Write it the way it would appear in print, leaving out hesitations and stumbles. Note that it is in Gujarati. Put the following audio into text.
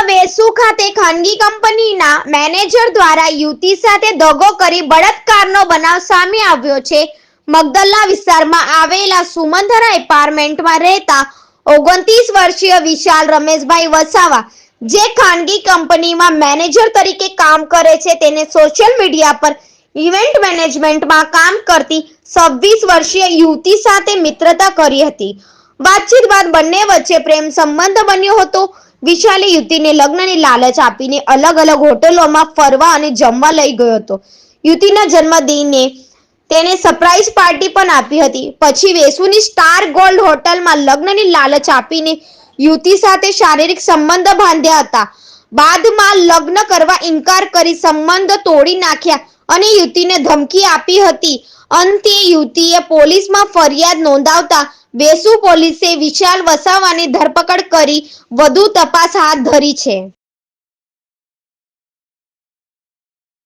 વેસુ ખાતે ખાનગી કંપનીના મેનેજર દ્વારા યુવતી સાથે દગો કરી બળાત્કારનો બનાવ સામે આવ્યો છે. મગદલ્લા વિસ્તારમાં આવેલા સુમંધરા એપાર્ટમેન્ટમાં રહેતા 29 વર્ષીય વિશાલ રમેશભાઈ વસાવા, જે ખાનગી કંપનીમાં મેનેજર તરીકે કામ કરે છે, તેને સોશિયલ મીડિયા પર ઇવેન્ટ મેનેજમેન્ટમાં કામ કરતી 26 વર્ષીય યુવતી સાથે મિત્રતા કરી હતી. વાતચીત બાદ બંને વચ્ચે પ્રેમ સંબંધ બન્યો હતો. વિશાલે યુવતીને લગ્નની લાલચ આપીને અલગ અલગ હોટલોમાં ફરવા અને જમવા લઈ ગયો હતો. યુવતીના જન્મદિને તેને સરપ્રાઈઝ પાર્ટી પણ આપી હતી. પછી વેસુની સ્ટાર ગોલ્ડ હોટલમાં લગ્નની લાલચ આપીને યુવતી સાથે શારીરિક સંબંધ બાંધ્યા હતા. બાદમાં લગ્ન કરવા ઇનકાર કરી સંબંધ તોડી નાખ્યા અને યુવતીને ધમકી આપી હતી. અંતે યુવતીએ પોલીસમાં ફરિયાદ નોંધાવતા વેસુ પોલીસે વિશાલ વસાવાની ધરપકડ કરી વધુ તપાસ હાથ ધરી છે.